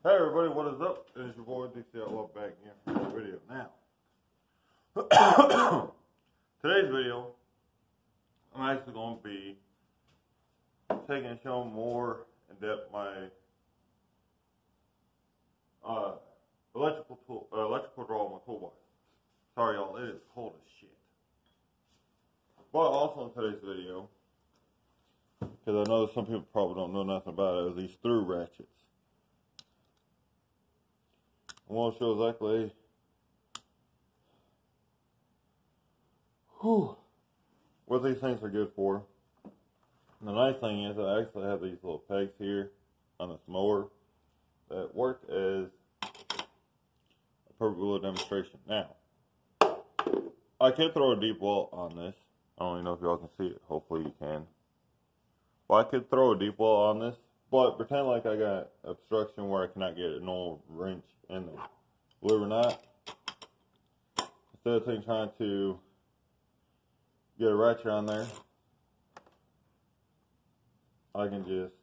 Hey everybody, what is up? It is your boy DC Outlaw back here for another video. Now, today's video, I'm actually going to be taking and showing more in depth my electrical draw on my toolbox. Sorry y'all, it is cold as shit. But also in today's video, because I know some people probably don't know nothing about it, are these through ratchets. I want to show exactly what these things are good for. And the nice thing is I actually have these little pegs here on this mower that work as a perfect little demonstration. Now, I could throw a deep well on this. I don't even know if y'all can see it. Hopefully you can. Well, I could throw a deep well on this, but pretend like I got obstruction where I cannot get a normal wrench in there. Believe it or not, instead of trying to get a ratchet on there, I can just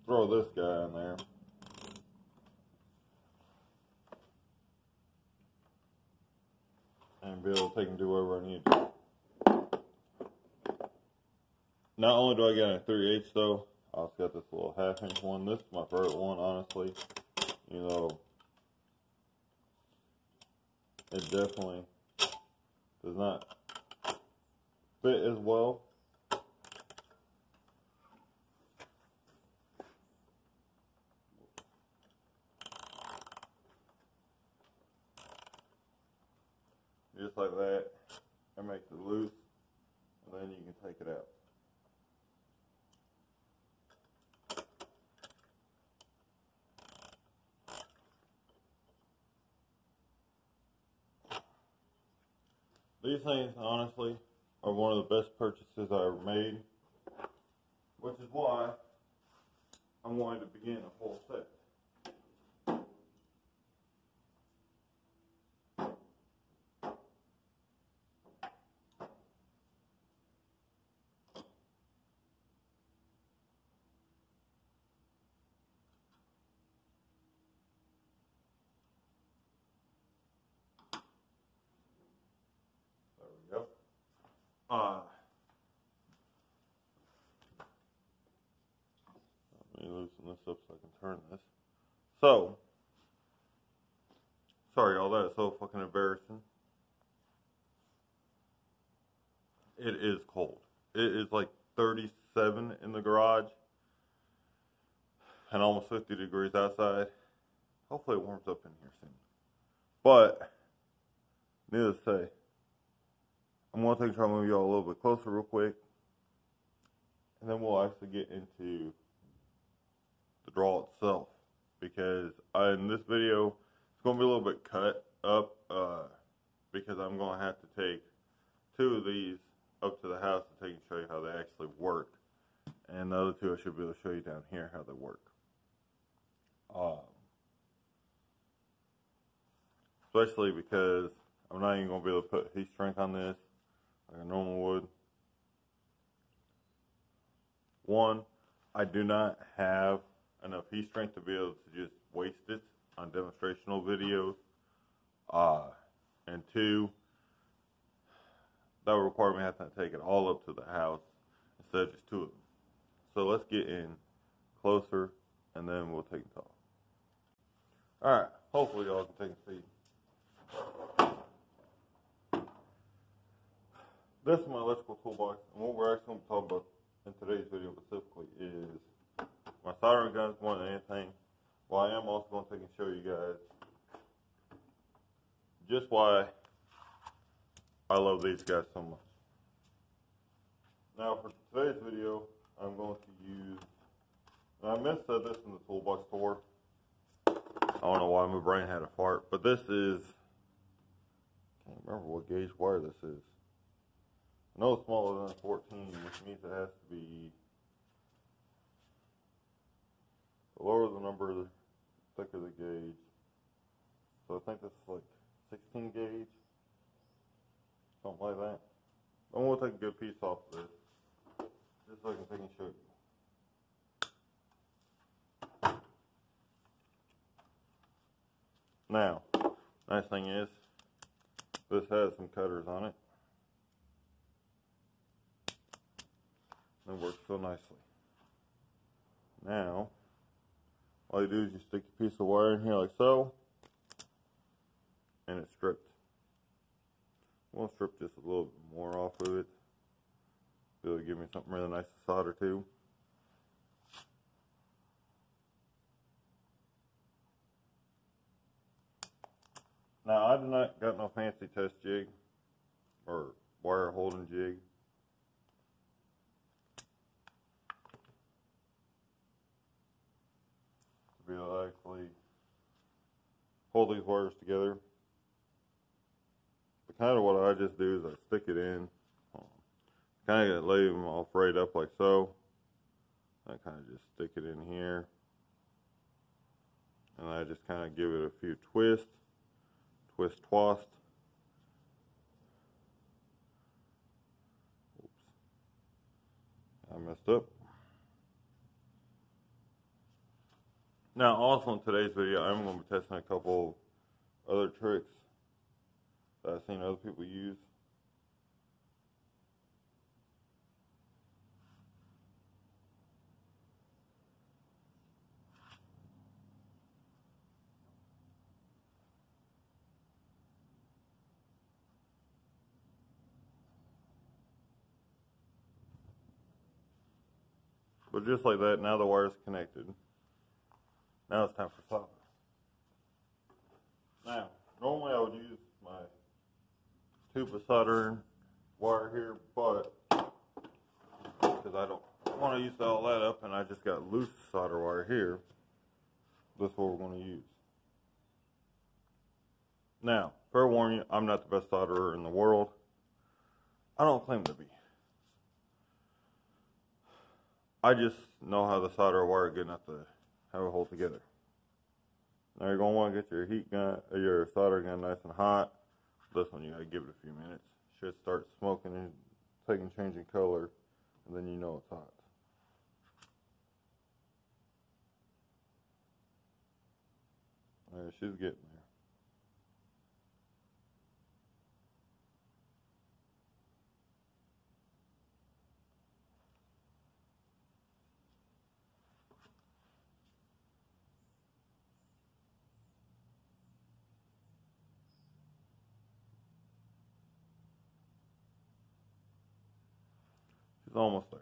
throw this guy in there. And be able to take and do whatever I need to. Not only do I get a 3/8 though, I also got this little 1/2 inch one. This is my favorite one, honestly. You know, it definitely does not fit as well. Just like that, it makes it loose, and then you can take it out. These things, honestly, are one of the best purchases I ever made, which is why I'm wanting to begin a whole set. There we go. Let me loosen this up so I can turn this. So, sorry y'all, that is so fucking embarrassing. It is cold. It is like 37 in the garage and almost 50 degrees outside. Hopefully it warms up in here soon. But, needless to say, I'm going to take and try to move y'all a little bit closer real quick. And then we'll actually get into the draw itself. Because in this video, it's going to be a little bit cut up. Because I'm going to have to take 2 of these up to the house to take and show you how they actually work. And the other 2 I should be able to show you down here how they work. Especially because I'm not even going to be able to put heat shrink on this like I normally would. One, I do not have enough heat strength to be able to just waste it on demonstrational videos. And 2, that would require me having to take it all up to the house instead of just 2 of them. So let's get in closer and then we'll take it off. Alright, hopefully y'all can take a seat. This is my electrical toolbox, and what we're actually going to talk about in today's video specifically is my soldering guns more than anything. Well, I am also going to take and show you guys just why I love these guys so much. Now, for today's video, I'm going to use, and I missaid this in the toolbox store. I don't know why my brain had a fart, but this is, I can't remember what gauge wire this is. I know it's smaller than 14, which means it has to be, the lower the number, the thicker the gauge. So I think this is like 16 gauge, something like that. I'm going to take a good piece off of this, just so I can take and show you. Now, nice thing is, this has some cutters on it. It works so nicely. Now, all you do is you stick your piece of wire in here like so, and it's stripped. We'll strip just a little bit more off of it. Be able to give me something really nice to solder to. Now, I do not got no fancy test jig or wire holding jig. To be able to actually hold these wires together. But kind of what I just do is I stick it in. Kind of lay them all frayed up like so. I kind of just stick it in here. And I just kind of give it a few twists. Twist, twist. Oops. I messed up. Now, also in today's video, I'm going to be testing a couple other tricks that I've seen other people use. But just like that, now the wire's connected. Now it's time for solder. Now, normally I would use my tube of soldering wire here, but because I don't want to use all that up and I just got loose solder wire here, that's what we're going to use. Now, fair warning, I'm not the best solderer in the world. I don't claim to be. I just know how to solder a wire good enough to have it hold together. Now you're going to want to get your heat gun, or your solder gun nice and hot. This one you got to give it a few minutes. Should start smoking and changing color, and then you know it's hot. Alright, she's getting there. She's almost there.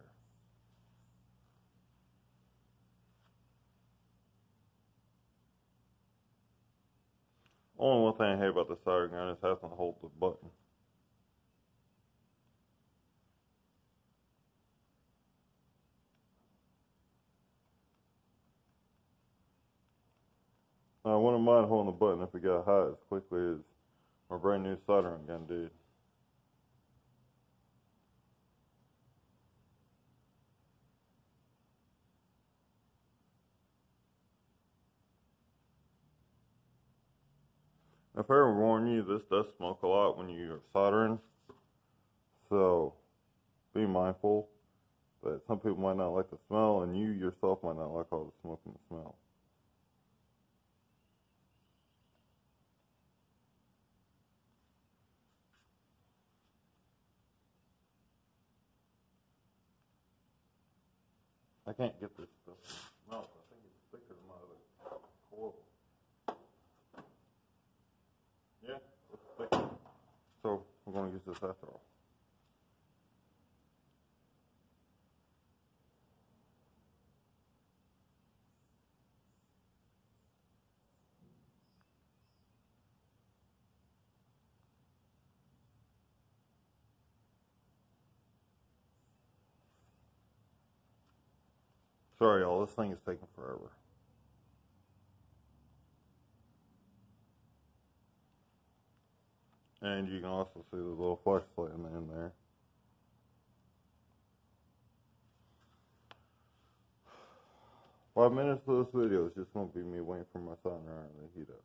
Only one thing I hate about the solder gun is having to hold the button. I wouldn't mind holding the button if it got hot as quickly as my brand new soldering gun did. If I ever warn you, this does smoke a lot when you're soldering, so be mindful that some people might not like the smell, and you yourself might not like all the smoke and the smell. I can't get this stuff out. I think it's thicker than my other coil. Yeah, it's thicker. So we're going to use this after all. Sorry, y'all, this thing is taking forever. And you can also see the little flashlight in there. 5 minutes of this video is just going to be me waiting for my soldering iron to heat up.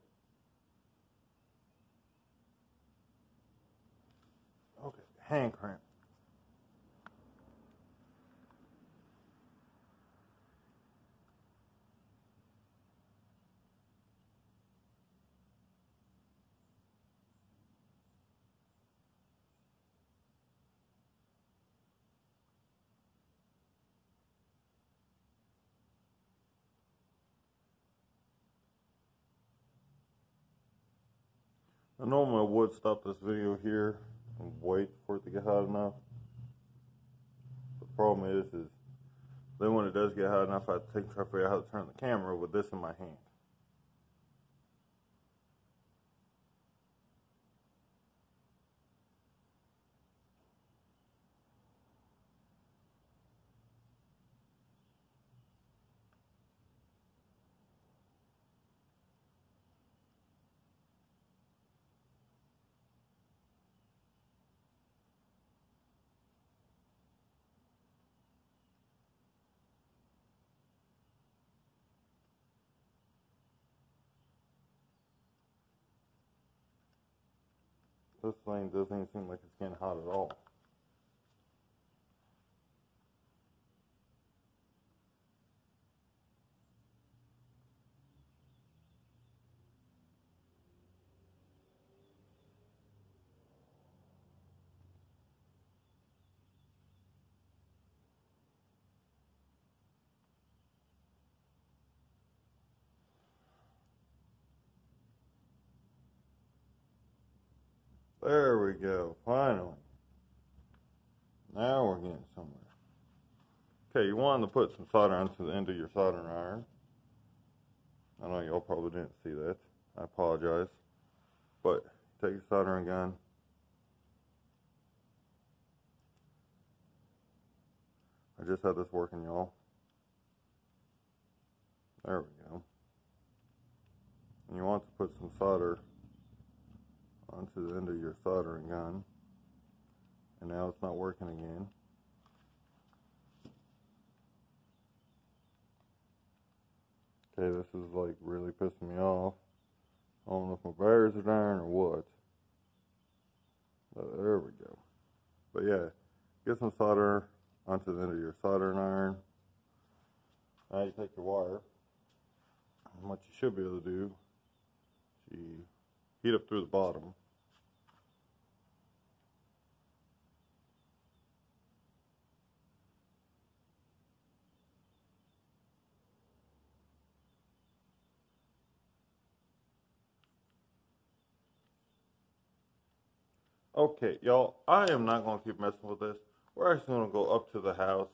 Okay, hand cramp. I normally would stop this video here and wait for it to get hot enough. The problem is then when it does get hot enough, I have to try to figure out how to turn the camera with this in my hand. This thing doesn't even seem like it's getting hot at all. There we go, finally. Now we're getting somewhere. Okay, you wanted to put some solder onto the end of your soldering iron. I know y'all probably didn't see that. I apologize. But take your soldering gun. I just had this working, y'all. There we go. And you want to put some solder onto the end of your soldering gun. And now it's not working again. Okay, this is like really pissing me off. I don't know if my bearings are down or what. But there we go. But yeah, get some solder onto the end of your soldering iron. Now you take your wire. And what you should be able to do is you heat up through the bottom. Okay, y'all, I am not going to keep messing with this. We're actually going to go up to the house.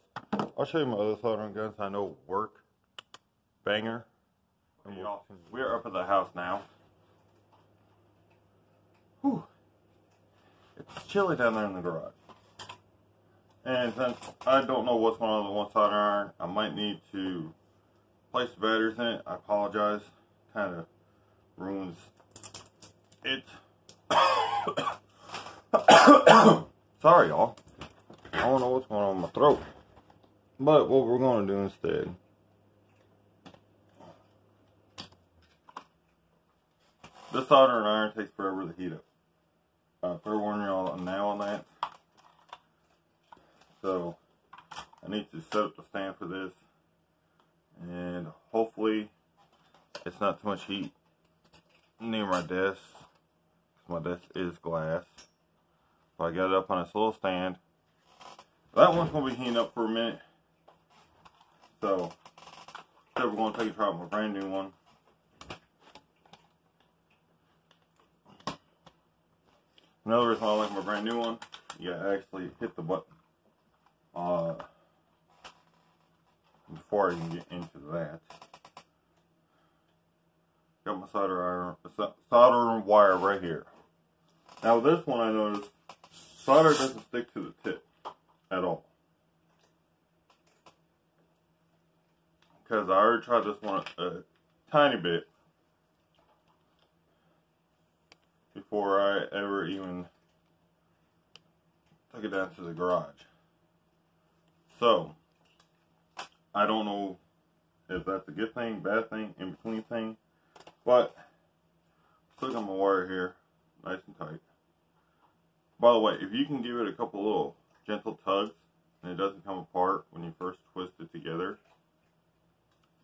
I'll show you my other soldering guns I know work. Banger. And we're up at the house now. Whew. It's chilly down there in the garage. And since I don't know what's going on with one soldering iron, I might need to place the batteries in it. I apologize. Kind of ruins it. Sorry, y'all. I don't know what's going on with my throat. But what we're going to do instead, this soldering iron takes forever to heat up. Fair warning y'all now on that. So I need to set up the stand for this, and hopefully it's not too much heat near my desk. My desk is glass. So I got it up on this little stand. That one's going to be heating up for a minute. So instead we're going to take a try with my brand new one. Another reason I like my brand new one, you gotta actually hit the button before I can get into that. Got my soldering wire right here. Now this one I noticed, solder doesn't stick to the tip at all. Because I already tried this one a tiny bit before I ever even took it down to the garage. So, I don't know if that's a good thing, bad thing, in between thing, but still got my wire here, nice and tight. By the way, if you can give it a couple little gentle tugs and it doesn't come apart when you first twist it together,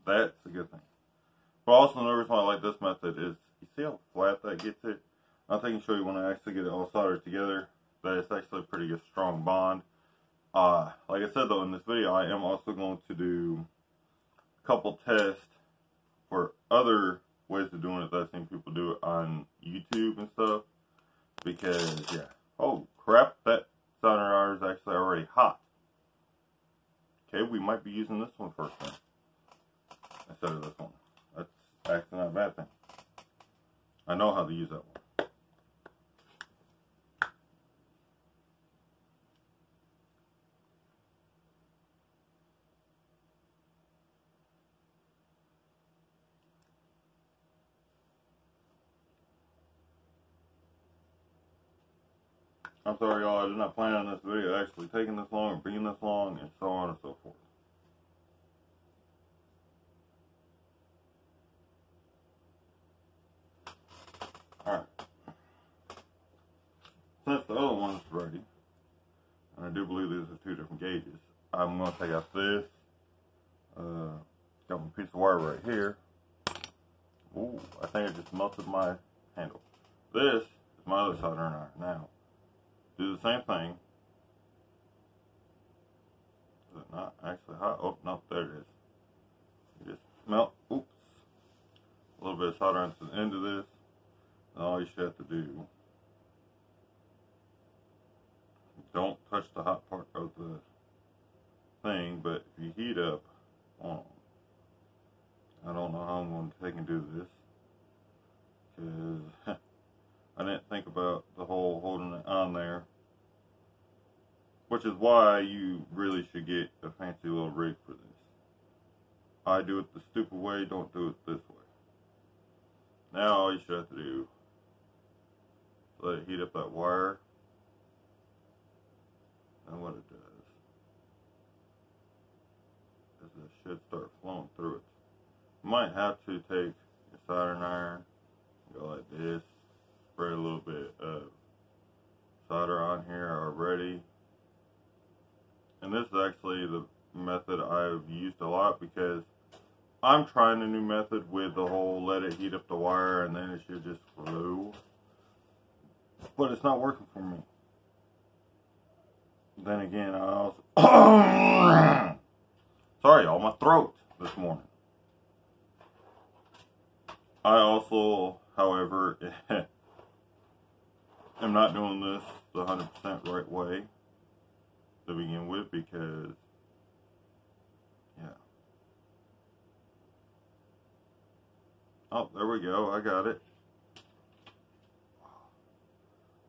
that's a good thing. But also another reason why I like this method is, you see how flat that gets it? I think I can show you when I actually get it all soldered together, that it's actually a pretty good strong bond. Like I said though, in this video I am also going to do a couple tests for other ways of doing it that I've seen people do it on YouTube and stuff. because, yeah. Oh, crap, that soldering iron is actually already hot. Okay, we might be using this one first then, instead of this one. That's actually not a bad thing. I know how to use that one. I'm sorry, y'all, I did not plan on this video actually taking this long or being this long, and so on and so forth. Alright. Since the other one's ready, and I do believe these are two different gauges, I'm going to take out this. Got my piece of wire right here. Ooh, I think I just melted my handle. This is my other soldering iron. Now, do the same thing. Is it not actually hot? Oh, no, there it is. You just melt, oops, a little bit of solder into the end of this. And all you should have to do, don't touch the hot part of the thing, but if you heat up on, I don't know how I'm going to take and do this, because I didn't think about the whole holding it on there, which is why you really should get a fancy little rig for this. I do it the stupid way, don't do it this way. Now all you should have to do is let it heat up that wire, and what it does is it should start flowing through it. You might have to take your soldering iron, go like this, spray a little bit of solder on here already. And this is actually the method I've used a lot, because I'm trying a new method with the whole let it heat up the wire and then it should just flow. But it's not working for me. Then again, I also sorry y'all, my throat this morning. I also, however, am not doing this the 100% right way to begin with, because, yeah. Oh, there we go, I got it.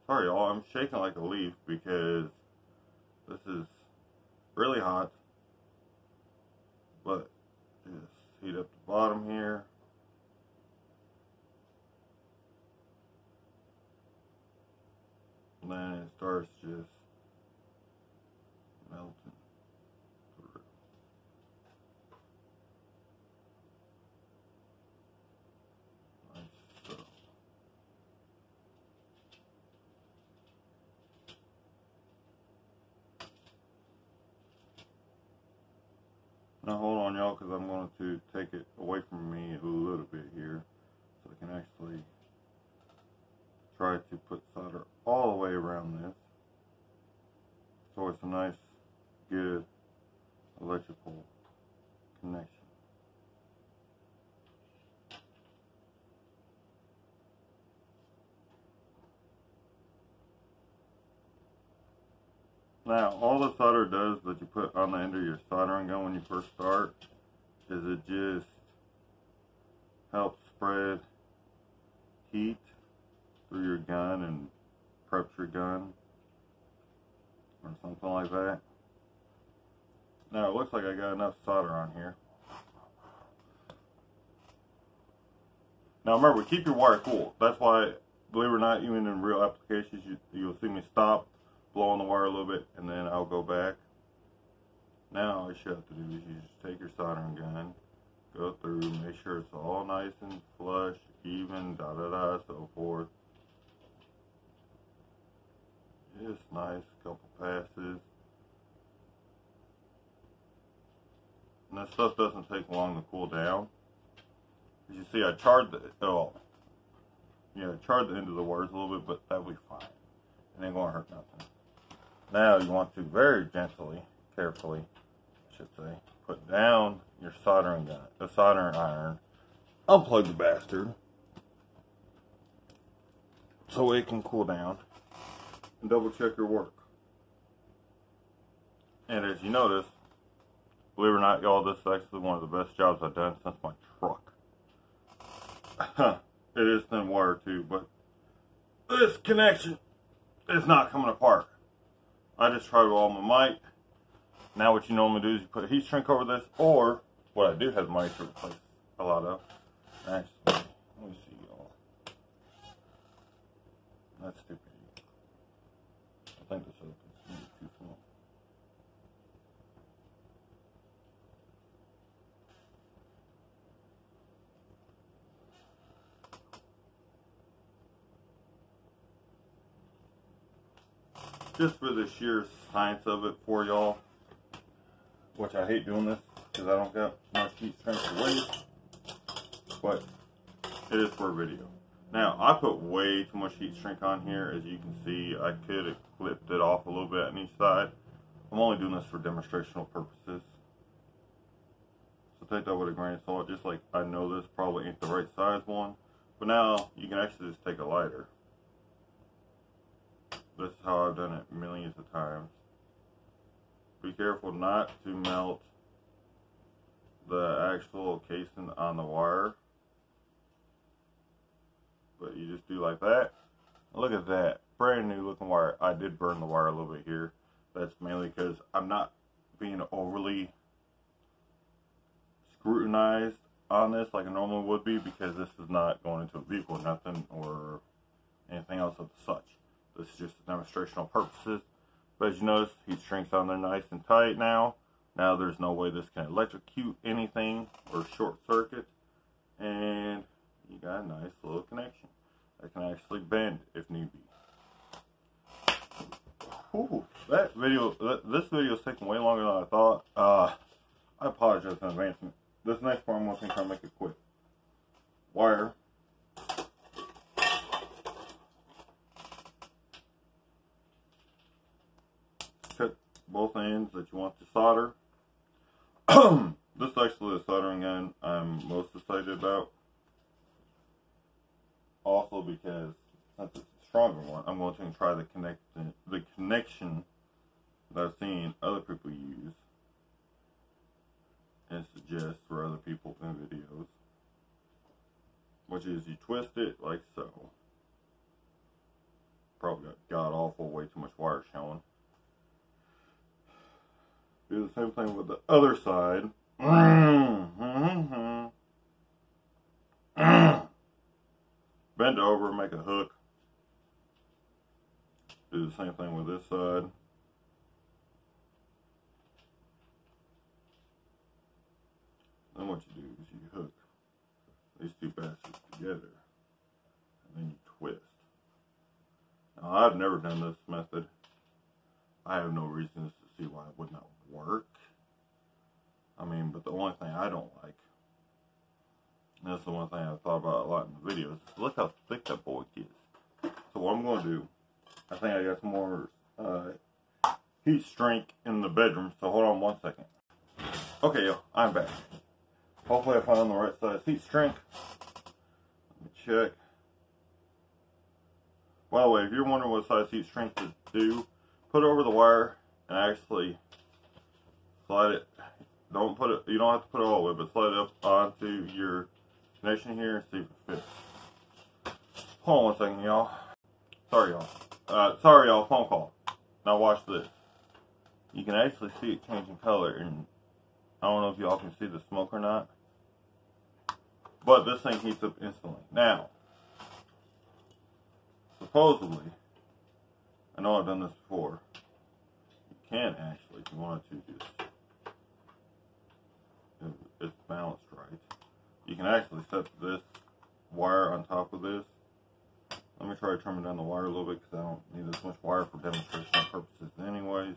Sorry y'all, I'm shaking like a leaf because this is really hot, but just heat up the bottom here. And then it starts just melting through. Like so. Now hold on y'all, because I'm going to take it away from me a little bit here, so I can actually try to put solder all the way around this, so it's a nice, good electrical connection. Now, all the solder does that you put on the end of your soldering gun when you first start is it just helps spread heat through your gun and preps your gun or something like that. Now, it looks like I got enough solder on here. Now, remember, keep your wire cool. That's why, believe it or not, even in real applications, you'll see me stop, blow on the wire a little bit, and then I'll go back. Now all you should have to do is you just take your soldering gun, go through, make sure it's all nice and flush, even, so forth. Just nice, couple passes. And that stuff doesn't take long to cool down. As you see, I charred the charred the end of the wires a little bit, but that'll be fine. It ain't gonna hurt nothing. Now you want to very gently, carefully, I should say, put down your soldering gun, the soldering iron, unplug the bastard, so it can cool down, and double check your work. And as you notice, believe it or not, y'all, this is actually one of the best jobs I've done since my truck. It is thin wire too, but this connection is not coming apart. I just tried with all my might. Now what you normally do is you put a heat shrink over this, or what I do have might to replace a lot of. Actually, let me see, y'all. That's stupid. I think this is too small. Just for the sheer science of it for y'all, which I hate doing this because I don't got much heat strength to waste, but it is for a video. Now, I put way too much heat shrink on here. As you can see, I could have clipped it off a little bit on each side. I'm only doing this for demonstrational purposes. So take that with a grain of salt, just like I know this probably ain't the right size one. But now, you can actually just take a lighter. This is how I've done it millions of times. Be careful not to melt the actual casing on the wire. But you just do like that. Look at that. Brand new looking wire. I did burn the wire a little bit here. That's mainly because I'm not being overly scrutinized on this like I normally would be, because this is not going into a vehicle or nothing or anything else of such. This is just demonstrational purposes. But as you notice, heat shrinks on there nice and tight now. Now there's no way this can electrocute anything or short circuit. And you got a nice little connection that can actually bend if need be. Ooh, this video is taking way longer than I thought. I apologize in advance. This next part I'm going to try to make it quick. Wire. Cut both ends that you want to solder. This is actually the soldering gun I'm most excited about. Also because since it's a stronger one, I'm going to try the connection that I've seen other people use and suggest for other people in videos, which is you twist it like so. Probably got god awful, way too much wire showing. Do the same thing with the other side. Bend over, make a hook. Do the same thing with this side. Then what you do is you hook these two bastards together, and then you twist. Now, I've never done this method. I have no reasons to see why it would not work. I mean, but the only thing I don't like, and that's the one thing I've thought about a lot in the videos, look how thick that boy is. So what I'm going to do, I think I got some more heat shrink in the bedroom, so hold on one second. Okay, yo, I'm back. Hopefully I found the right size heat shrink. Let me check. By the way, if you're wondering what size heat shrink to do, put it over the wire and actually slide it. Don't put it, you don't have to put it all the way, but slide it up onto your connection here and see if it fits. Hold on one second, y'all. Sorry, y'all. Sorry, y'all. Phone call. Now watch this. You can actually see it changing color, and I don't know if y'all can see the smoke or not, but this thing heats up instantly. Now, supposedly, I know I've done this before, you can actually, if you wanted to, just, if it's balanced right, you can actually set this wire on top of this. Let me try to trim down the wire a little bit because I don't need this much wire for demonstration purposes anyways.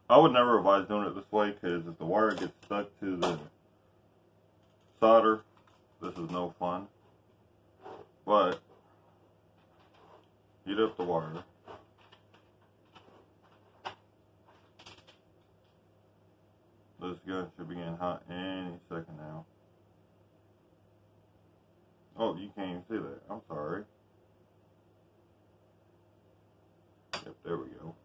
I would never advise doing it this way, because if the wire gets stuck to the solder, this is no fun. But heat up the wire. This gun should be getting hot any second now. Oh, you can't even see that. I'm sorry. Yep, there we go.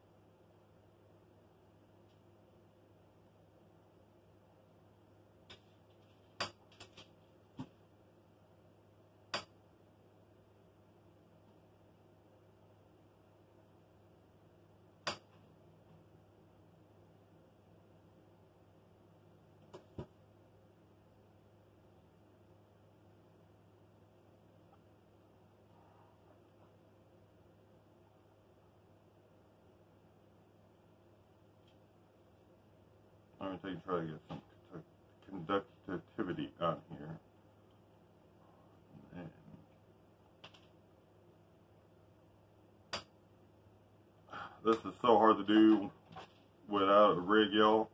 Let me try to get some conductivity on here. And this is so hard to do without a rig, y'all.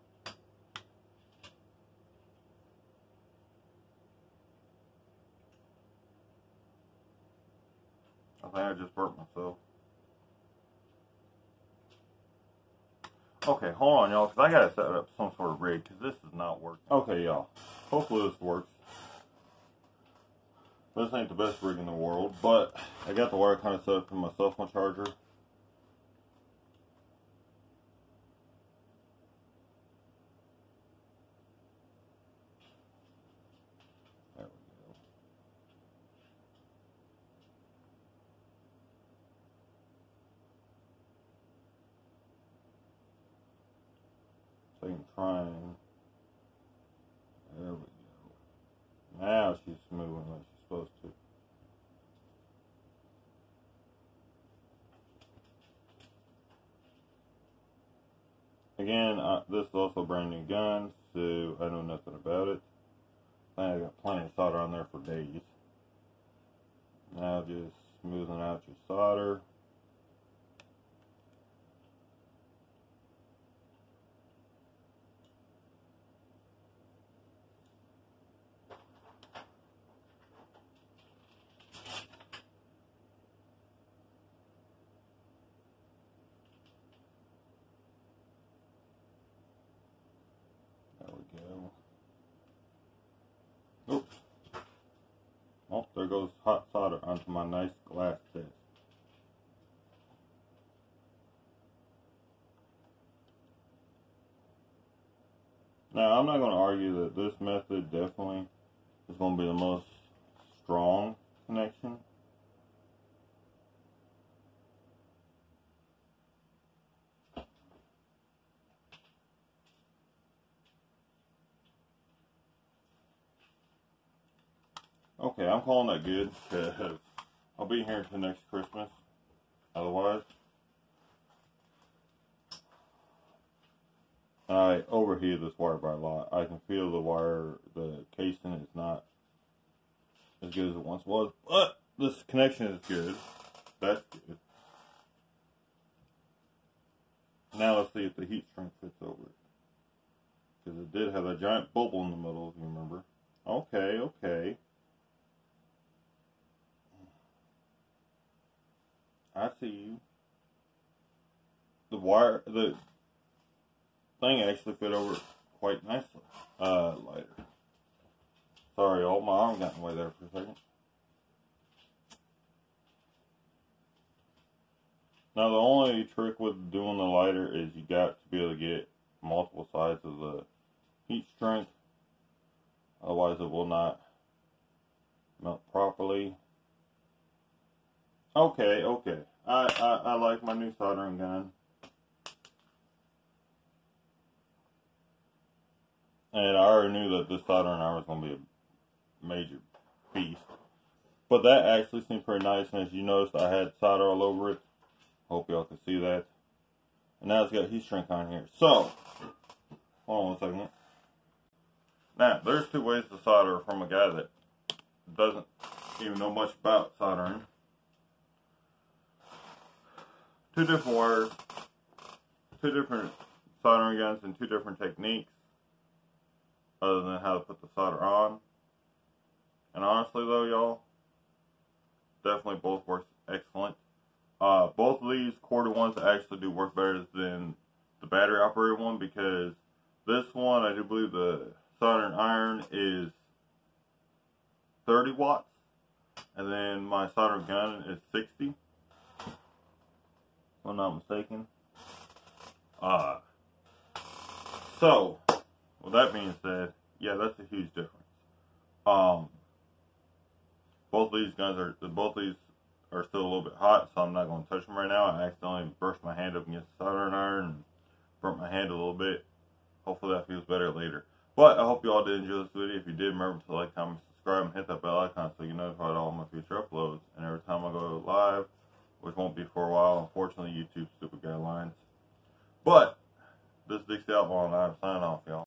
I think I just burnt myself. Okay, hold on, y'all, because I gotta set up some sort of rig, because this is not working. Okay, y'all. Hopefully this works. This ain't the best rig in the world, but I got the wire kind of set up for my cell phone charger. There we go. So you can try and... There we go. Now she's moving like she's supposed to. Again, this is also a brand new gun, so I know nothing about it. I got plenty of solder on there for days. Now just smoothing out your solder. There we go. Oops. Oh, there goes hot solder onto my nice glass desk. Now, I'm not going to argue that this method definitely is going to be the most strong connection. Okay, I'm calling that good, because I'll be here until next Christmas. Otherwise, I overheated this wire by a lot. I can feel the wire, the casing is not as good as it once was, but this connection is good. That's good. Now let's see if the heat shrink fits over it. Because it did have a giant bubble in the middle, if you remember. Okay, okay. I see you. The thing actually fit over quite nicely. Lighter. Sorry, y'all, my arm got in the way there for a second. Now, the only trick with doing the lighter is you got to be able to get multiple sides of the heat shrink. Otherwise, it will not melt properly. Okay, okay. I like my new soldering gun. And I already knew that this soldering iron was going to be a major beast. But that actually seemed pretty nice. And as you noticed, I had solder all over it. Hope y'all can see that. And now it's got heat shrink on here. So, hold on one second. Now, there's two ways to solder from a guy that doesn't even know much about soldering. Two different wires, two different soldering guns, and two different techniques other than how to put the solder on. And honestly though, y'all, definitely both work excellent. Both of these corded ones actually do work better than the battery operated one, because this one, I do believe the soldering iron is 30 watts, And then my solder gun is 60, if I'm not mistaken. So, with that being said, yeah, that's a huge difference. Both these are still a little bit hot, so I'm not going to touch them right now. I accidentally burst my hand up against the soldering iron and burnt my hand a little bit. Hopefully that feels better later. But I hope you all did enjoy this video. If you did, remember to like, comment, subscribe, and hit that bell icon so you get notified of all my future uploads. And every time I go live, which won't be for a while, unfortunately, YouTube's stupid guidelines. But this is Dixie Outlaw, and I'm signing off, y'all.